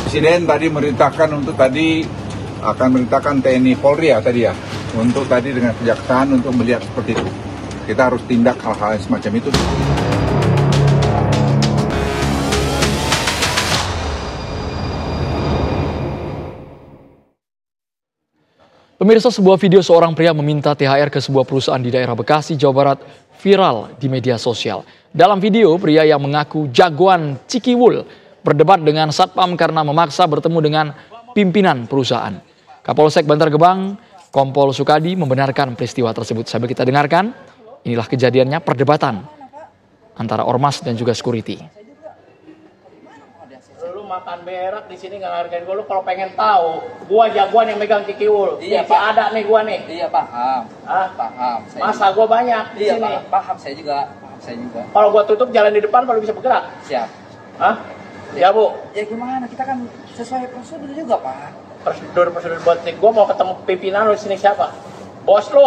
Presiden tadi merintahkan akan merintahkan TNI Polri ya tadi ya, untuk tadi dengan kejaksaan untuk melihat seperti itu. Kita harus tindak hal-hal semacam itu. Pemirsa, sebuah video seorang pria meminta THR ke sebuah perusahaan di daerah Bekasi, Jawa Barat viral di media sosial. Dalam video, pria yang mengaku jagoan Cikiwul berdebat dengan Satpam karena memaksa bertemu dengan pimpinan perusahaan. Kapolsek Bantar Gebang, Kompol Sukadi membenarkan peristiwa tersebut. Sambil kita dengarkan, inilah kejadiannya perdebatan antara ormas dan juga security. Makan berak di sini nggak hargain gue. Lu kalau pengen tahu, gua jagoan yang megang Cikiwul. Iya, Pak. Ada nih gua nih. Iya, paham. Paham. Masa gua banyak di sini. Paham saya juga. Kalau gua tutup jalan di depan baru bisa bergerak. Siap. Ya, Bu. Ya gimana? Kita kan sesuai prosedur juga, Pak. Prosedur buat nih. Gua mau ketemu pimpinan lu di sini siapa? Bos lu.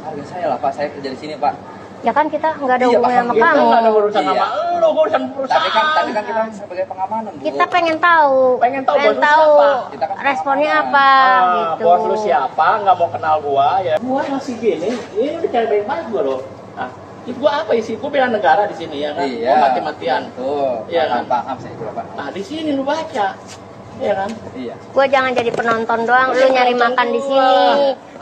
Harga saya lah, Pak. Saya kerja di sini, Pak. Ya kan kita nggak ada hubungan sama Kita kamu. nggak ada urusan sama lu, urusan perusahaan. Tapi kan kita sebagai pengamanan, Bu. Kita pengen tahu Kita kan responnya apa gitu. Bos lu siapa? Nggak mau kenal gua ya. Gua masih gini, ini udah cari baik-baik gua loh. Itu gua apa isi? Gua bela negara di sini ya kan. Iya. Gua mati-matian. Tuh. Iya kan? Paham saya juga, Pak. Nah, di sini lu baca. Iya kan? Iya. Gue jangan jadi penonton doang, lu nyari makan di sini.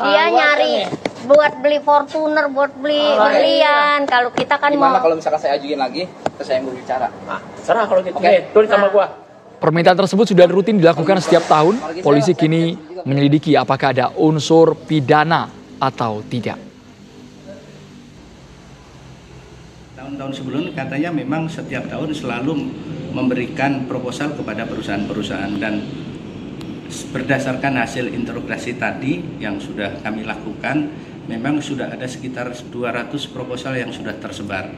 Dia nyari buat beli Fortuner, buat beli berlian. Kalau kita kan Gimana mau. kalau misalkan saya ajuin lagi, terus saya mau bicara? Serah kalau gitu. Oke. Tulis sama gua. Permintaan tersebut sudah rutin dilakukan setiap tahun. Polisi kini menyelidiki apakah ada unsur pidana atau tidak. Tahun-tahun sebelum katanya memang setiap tahun selalu memberikan proposal kepada perusahaan-perusahaan, dan berdasarkan hasil interogasi tadi yang sudah kami lakukan, memang sudah ada sekitar 200 proposal yang sudah tersebar.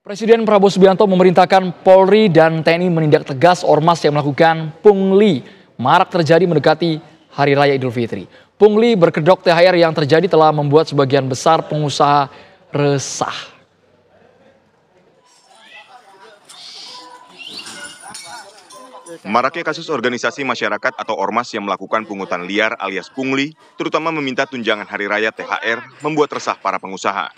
Presiden Prabowo Subianto memerintahkan Polri dan TNI menindak tegas ormas yang melakukan pungli. Marak terjadi mendekati Hari Raya Idul Fitri. Pungli berkedok THR yang terjadi telah membuat sebagian besar pengusaha resah. Maraknya kasus organisasi masyarakat atau ormas yang melakukan pungutan liar alias pungli, terutama meminta tunjangan hari raya THR, membuat resah para pengusaha.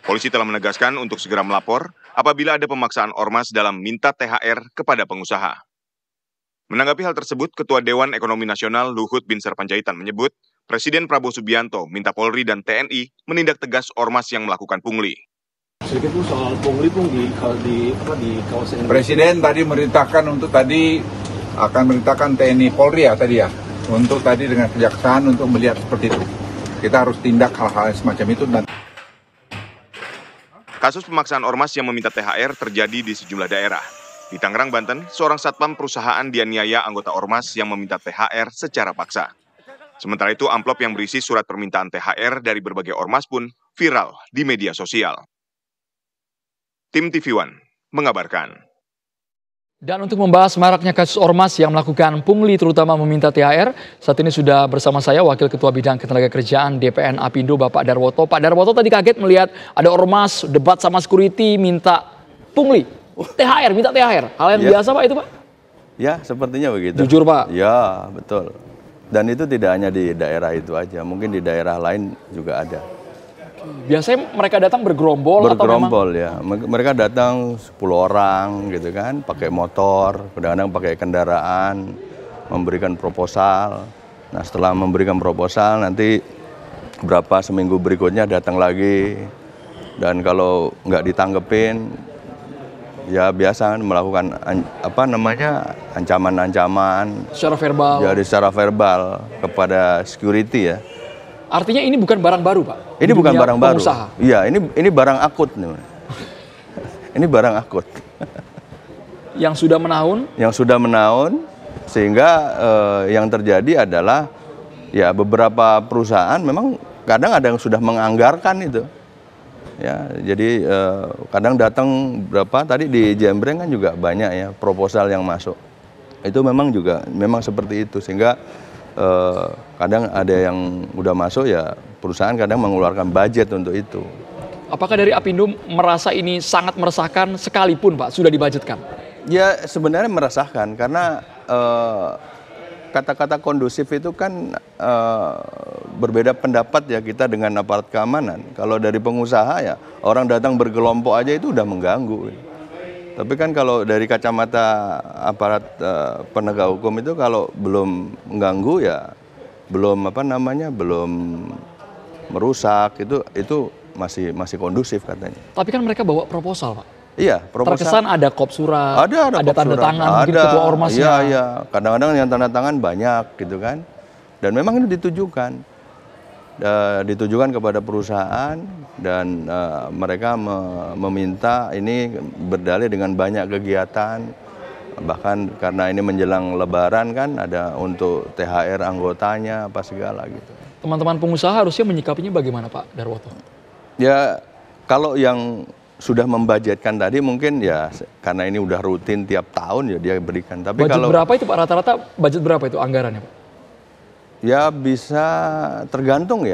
Polisi telah menegaskan untuk segera melapor apabila ada pemaksaan ormas dalam minta THR kepada pengusaha. Menanggapi hal tersebut, Ketua Dewan Ekonomi Nasional Luhut Binsar Panjaitan menyebut, Presiden Prabowo Subianto minta Polri dan TNI menindak tegas ormas yang melakukan pungli. Sedikit Bu soal pungli di kawasan. Presiden tadi merintahkan akan merintahkan TNI Polri ya tadi ya, untuk tadi dengan kejaksaan untuk melihat seperti itu. Kita harus tindak hal-hal semacam itu. Kasus pemaksaan ormas yang meminta THR terjadi di sejumlah daerah. Di Tangerang, Banten, seorang satpam perusahaan dianiaya anggota ormas yang meminta THR secara paksa. Sementara itu, amplop yang berisi surat permintaan THR dari berbagai ormas pun viral di media sosial. Tim TV One mengabarkan. Dan untuk membahas maraknya kasus ormas yang melakukan pungli terutama meminta THR, saat ini sudah bersama saya Wakil Ketua Bidang Ketenagakerjaan DPN Apindo Bapak Darwoto. Pak Darwoto tadi kaget melihat ada ormas debat sama security minta pungli, THR, minta THR. Hal yang biasa Pak itu Pak? Ya sepertinya begitu. Jujur Pak? Ya betul. Dan itu tidak hanya di daerah itu aja, mungkin di daerah lain juga ada. Biasanya mereka datang bergerombol atau memang? Ya. Mereka datang 10 orang gitu kan, pakai motor, kadang-kadang pakai kendaraan, memberikan proposal. Nah setelah memberikan proposal nanti seminggu berikutnya datang lagi. Dan kalau nggak ditanggepin, ya biasa melakukan ancaman-ancaman. Secara verbal? Jadi secara verbal kepada security ya. Artinya ini bukan barang baru Pak? Ini bukan barang baru. Pengusaha. Iya, ini barang akut nih. Ini barang akut. Yang sudah menaun? Yang sudah menaun, sehingga yang terjadi adalah ya beberapa perusahaan memang kadang ada yang sudah menganggarkan itu. Ya, jadi kadang datang tadi di Jembreng kan juga banyak ya proposal yang masuk. Itu memang seperti itu, sehingga kadang ada yang udah masuk ya perusahaan kadang mengeluarkan budget untuk itu. Apakah dari Apindo merasa ini sangat meresahkan sekalipun Pak sudah dibudgetkan? Ya sebenarnya meresahkan karena kata-kata kondusif itu kan berbeda pendapat ya kita dengan aparat keamanan. Kalau dari pengusaha ya orang datang berkelompok aja itu udah mengganggu. Tapi kan kalau dari kacamata aparat penegak hukum itu kalau belum mengganggu ya belum belum merusak itu masih kondusif katanya. Tapi kan mereka bawa proposal, Pak. Iya, proposal. Terkesan ada kop surat, ada tanda surat. tangan, mungkin ketua ormasnya. Iya. Kadang-kadang yang tanda tangan banyak gitu kan. Dan memang itu ditujukan kepada perusahaan dan mereka meminta ini berdalih dengan banyak kegiatan. Bahkan karena ini menjelang Lebaran kan ada untuk THR anggotanya apa segala gitu. Teman-teman pengusaha harusnya menyikapinya bagaimana, Pak Darwoto? Ya, kalau yang sudah membudgetkan tadi mungkin ya karena ini udah rutin tiap tahun ya dia berikan. Tapi budget kalau berapa itu Pak? Rata-rata budget berapa itu anggarannya, Pak? Ya bisa tergantung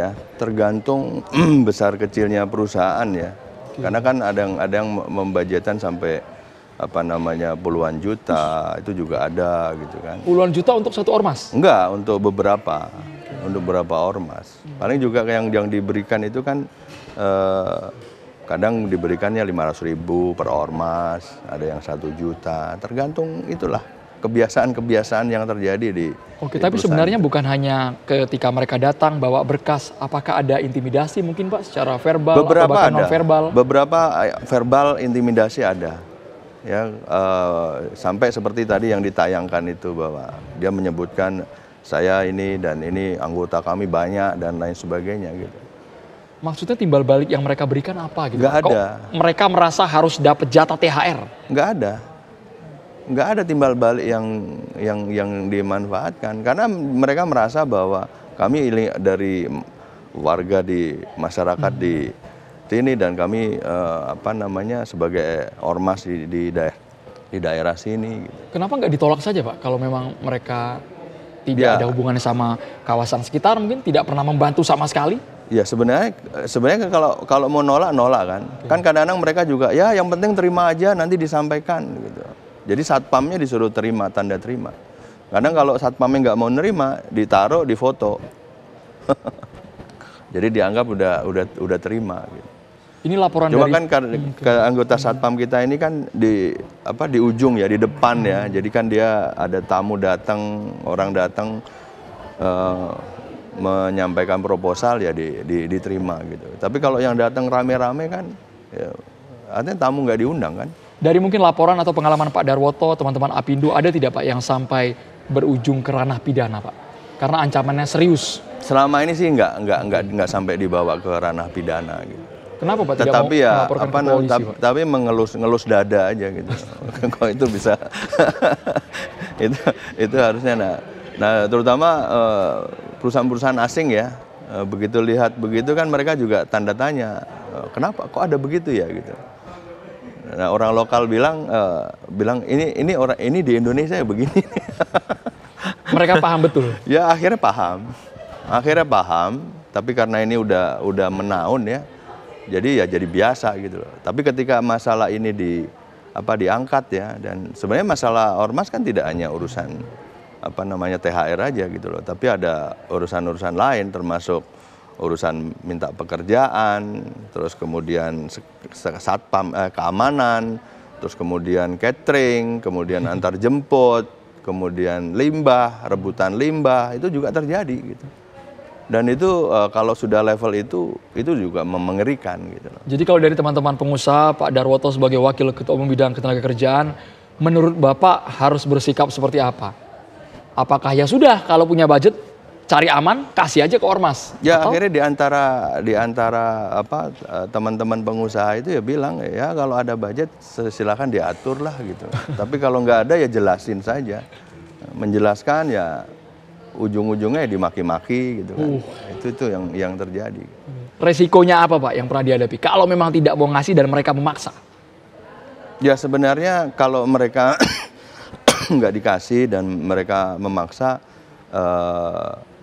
besar kecilnya perusahaan ya. Karena kan ada yang membudgetkan sampai puluhan juta, itu juga ada gitu kan. Puluhan juta untuk satu ormas? Enggak, untuk beberapa ormas. Paling juga yang diberikan itu kan kadang diberikannya 500.000 per ormas, ada yang 1 juta, tergantung itulah kebiasaan-kebiasaan yang terjadi di Oke, tapi sebenarnya bukan hanya ketika mereka datang bawa berkas, apakah ada intimidasi mungkin Pak secara verbal atau bahkan non-verbal? Beberapa verbal intimidasi ada. Ya, sampai seperti tadi yang ditayangkan itu bahwa dia menyebutkan saya ini dan ini anggota kami banyak dan lain sebagainya gitu. Maksudnya timbal balik yang mereka berikan apa gitu? Nggak ada. Kok mereka merasa harus dapat jatah THR? Nggak ada timbal balik yang dimanfaatkan karena mereka merasa bahwa kami ini dari warga di masyarakat di sini dan kami sebagai ormas di daerah sini. Gitu. Kenapa nggak ditolak saja Pak kalau memang mereka tidak ada hubungannya sama kawasan sekitar, mungkin tidak pernah membantu sama sekali? Ya sebenarnya kalau mau nolak kan. Kan kadang-kadang mereka juga ya yang penting terima aja nanti disampaikan gitu. Jadi satpamnya disuruh terima, tanda terima. Kadang kalau satpamnya nggak mau nerima, ditaruh di foto. Jadi dianggap udah terima gitu. Ini laporan Cuma dari kan ke anggota satpam kita ini kan di ujung ya, di depan ya. Jadi kan dia ada tamu datang, orang datang menyampaikan proposal ya diterima gitu. Tapi kalau yang datang rame-rame kan ya, artinya tamu nggak diundang kan. Dari mungkin laporan atau pengalaman Pak Darwoto, teman-teman Apindo, ada tidak Pak yang sampai berujung ke ranah pidana Pak? Karena ancamannya serius. Selama ini sih nggak sampai dibawa ke ranah pidana gitu. Kenapa Pak? Tetapi ya polisi, tapi mengelus dada aja gitu. Kok itu bisa itu harusnya nah terutama perusahaan-perusahaan asing ya begitu lihat begitu kan mereka juga tanda tanya kenapa kok ada begitu ya gitu. Nah, orang lokal bilang ini di Indonesia ya begini. Mereka paham betul. Ya akhirnya paham. Tapi karena ini udah menaun ya. Jadi biasa gitu loh. Tapi ketika masalah ini diangkat ya dan sebenarnya masalah ormas kan tidak hanya urusan THR aja gitu loh. Tapi ada urusan-urusan lain termasuk urusan minta pekerjaan, terus kemudian satpam keamanan, terus kemudian catering, kemudian antar jemput, kemudian rebutan limbah itu juga terjadi gitu. Dan itu kalau sudah level itu juga mengerikan gitu loh. Jadi kalau dari teman-teman pengusaha, Pak Darwoto sebagai Wakil Ketua Umum Bidang Ketenagakerjaan, menurut Bapak harus bersikap seperti apa? Apakah ya sudah kalau punya budget cari aman, kasih aja ke ormas? Ya akhirnya di antara teman-teman pengusaha itu ya bilang ya kalau ada budget silakan diatur lah gitu. Tapi kalau nggak ada ya jelasin saja. Menjelaskan ya ujung-ujungnya dimaki-maki gitu kan. Itu yang terjadi. Resikonya apa Pak yang pernah dihadapi? Kalau memang tidak mau ngasih dan mereka memaksa? Ya sebenarnya kalau mereka nggak dikasih dan mereka memaksa,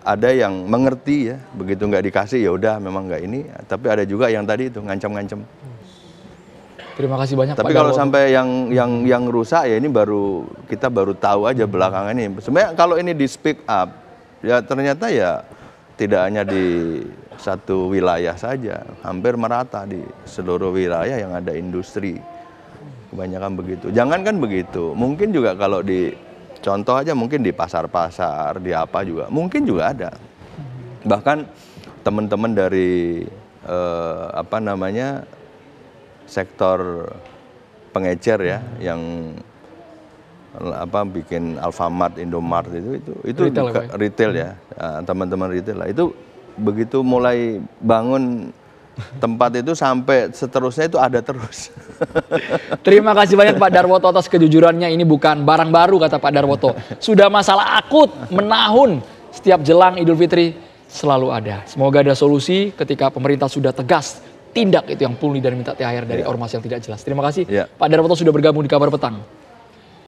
ada yang mengerti ya. Begitu nggak dikasih ya udah memang nggak ini. Tapi ada juga yang tadi itu ngancam-ngancam. Terima kasih banyak Tapi Pak kalau Darwoto. sampai yang rusak ya ini kita baru tahu aja belakangan ini. Sebenarnya kalau ini di speak up ya ternyata ya tidak hanya di satu wilayah saja, hampir merata di seluruh wilayah yang ada industri. Kebanyakan begitu. Jangankan begitu, mungkin juga kalau di contoh aja mungkin di pasar-pasar, di apa juga, mungkin juga ada. Bahkan teman-teman dari sektor pengecer ya, yang bikin Alfamart, Indomart itu retail ya, teman-teman retail lah. Itu begitu mulai bangun tempat itu sampai seterusnya itu ada terus. Terima kasih banyak Pak Darwoto atas kejujurannya. Ini bukan barang baru kata Pak Darwoto. Sudah masalah akut menahun setiap jelang Idul Fitri selalu ada. Semoga ada solusi ketika pemerintah sudah tegas tindak itu yang pungli dan minta THR dari ormas yang tidak jelas. Terima kasih Pak Darwoto sudah bergabung di Kabar Petang.